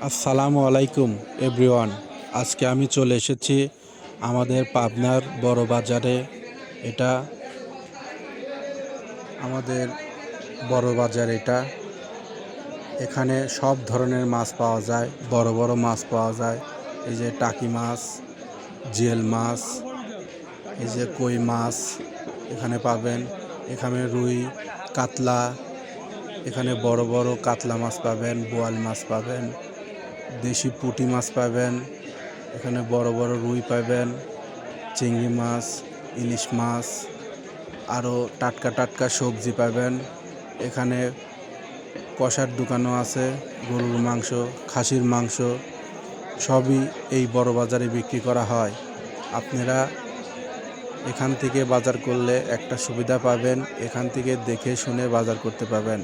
আসসালামু আলাইকুম এভরিওয়ান। আজকে আমি চলে এসেছি আমাদের পাবনার বড় বাজারে। এটা আমাদের বড় বাজার। এখানে সব ধরনের মাছ পাওয়া যায়, বড় বড় মাছ পাওয়া যায়। এই যে টাকি মাছ, জিয়েল মাছ, এই যে কই মাছ এখানে পাবেন। এখানে রুই, কাতলা, এখানে বড় বড় কাতলা মাছ পাবেন, বোয়াল মাছ পাবেন, দেশি পুঁটি মাছ পাবেন। এখানে বড় বড় রুই পাবেন, চিংড়ি মাছ, ইলিশ মাছ, আরও টাটকা টাটকা সবজি পাবেন। এখানে কষার দোকানও আছে, গরুর মাংস, খাসির মাংস সবই এই বড় বাজারে বিক্রি করা হয়। আপনারা এখান থেকে বাজার করলে একটা সুবিধা পাবেন, এখান থেকে দেখে শুনে বাজার করতে পাবেন।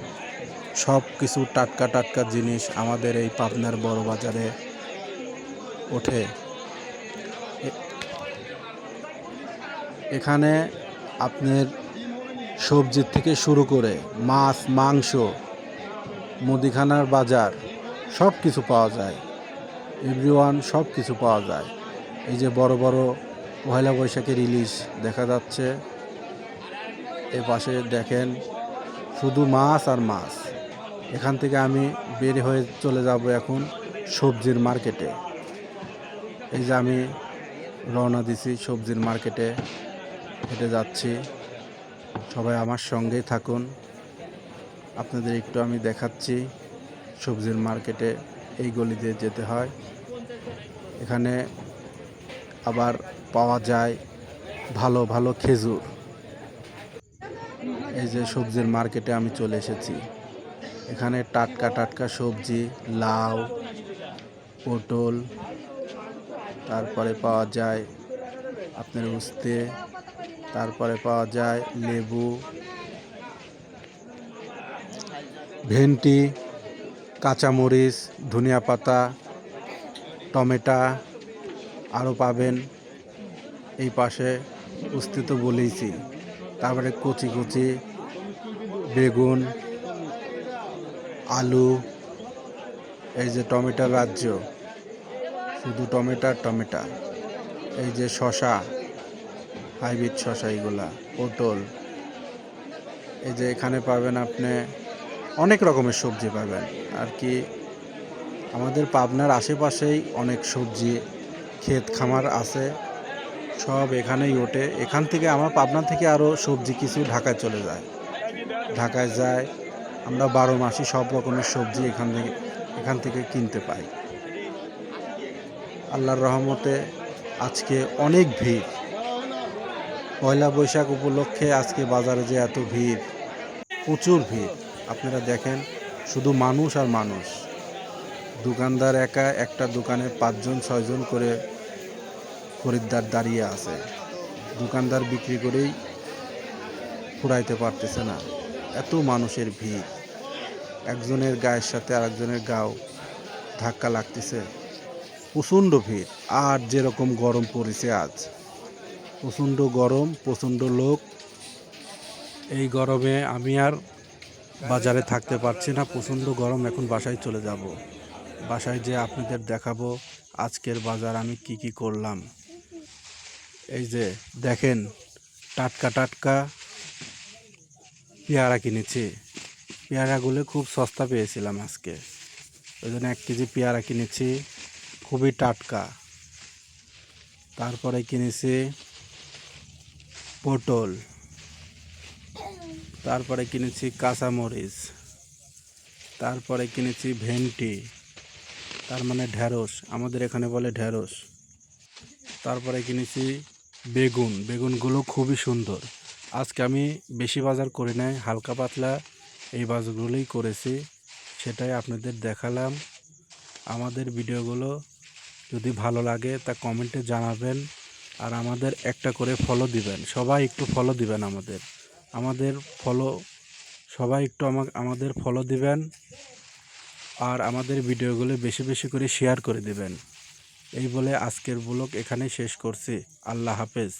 সব কিছু টাটকা টাটকা জিনিস আমাদের এই পাবনার বড় বাজারে ওঠে। এখানে আপনার সবজির থেকে শুরু করে মাছ, মাংস, মুদিখানার বাজার সব কিছু পাওয়া যায়। এভরিওয়ান সব কিছু পাওয়া যায়। এই যে বড় বড় পয়লা বৈশাখের ইলিশ দেখা যাচ্ছে। এ পাশে দেখেন শুধু মাছ আর মাছ। এখান থেকে আমি বের হয়ে চলে যাব এখন সবজির মার্কেটে। এই যে আমি রওনা দিছি সবজির মার্কেটে, হেঁটে যাচ্ছি। সবাই আমার সঙ্গেই থাকুন। আপনাদের একটু আমি দেখাচ্ছি সবজির মার্কেটে এই গলি দিয়ে যেতে হয়। এখানে আবার পাওয়া যায় ভালো ভালো খেজুর। এই যে সবজির মার্কেটে আমি চলে এসেছি। এখানে টাটকা টাটকা সবজি, লাউ, পটল, তারপরে পাওয়া যায় আপনার উস্তে, তারপরে পাওয়া যায় লেবু, ভেন্ডি, কাঁচামরিচ, ধনিয়া পাতা, টমেটো আরও পাবেন। এই পাশে উস্তে তো বলেইছি, তারপরে কচি কচি বেগুন, আলু, এই যে টমেটোর রাজ্য, শুধু টমেটো। এই যে শশা, হাইব্রিড শশা, এগুলা পটল। এই যে এখানে পাবেন আপনি অনেক রকমের সবজি পাবেন আর কি। আমাদের পাবনার আশেপাশেই অনেক সবজি ক্ষেত খামার আছে, সব এখানেই ওঠে। এখান থেকে আমার পাবনা থেকে আরও সবজি কিছু ঢাকায় চলে যায়, ঢাকায় যায়। আমরা 12 মাসই সব রকমের সবজি এখান থেকে কিনতে পাই। আল্লাহর রহমতে আজকে অনেক ভিড়। পয়লা বৈশাখ উপলক্ষে আজকে বাজারে যে এত ভিড়, প্রচুর ভিড়। আপনারা দেখেন শুধু মানুষ আর মানুষ। দোকানদার একা একটা দোকানে 5 জন 6 জন করে খরিদ্দার দাঁড়িয়ে আছে। দোকানদার বিক্রি করেই ফুরাইতে পারতেছে না, এত মানুষের ভিড়। একজনের গায়ের সাথে আরেকজনের গাও ধাক্কা লাগতেছে, প্রচণ্ড ভিড়। আর যেরকম গরম পড়েছে আজ, প্রচণ্ড গরম, প্রচণ্ড লোক। এই গরমে আমি আর বাজারে থাকতে পারছি না, প্রচণ্ড গরম। এখন বাসায় চলে যাব। বাসায় যেয়ে আপনাদের দেখাবো আজকের বাজার আমি কি করলাম। এই যে দেখেন টাটকা টাটকা পেয়ারা কিনেছি। পেয়ারাগুলো খুব সস্তা পেয়েছিলাম আজকে, ওই জন্য 1 কেজি পেয়ারা কিনেছি, খুবই টাটকা। তারপরে কিনেছি পটল, তারপরে কিনেছি কাঁচামরিচ, তারপরে কিনেছি ভেন্ডি, তার মানে ঢেঁড়স, আমাদের এখানে বলে ঢেঁড়স। তারপরে কিনেছি বেগুনগুলো খুবই সুন্দর। আজকে আমি বেশি বাজার করি নাই, হালকা পাতলা এই বাজারগুলোই করেছি, সেটাই আপনাদের দেখালাম। আমাদের ভিডিওগুলো যদি ভালো লাগে তা কমেন্টে জানাবেন, আর আমাদের একটা করে ফলো দিবেন। সবাই একটু ফলো দিবেন, সবাই একটু আমাদের ফলো দিবেন, আর আমাদের ভিডিওগুলো বেশি বেশি করে শেয়ার করে দিবেন। এই বলে আজকের ব্লগ এখানেই শেষ করছি। আল্লাহ হাফেজ।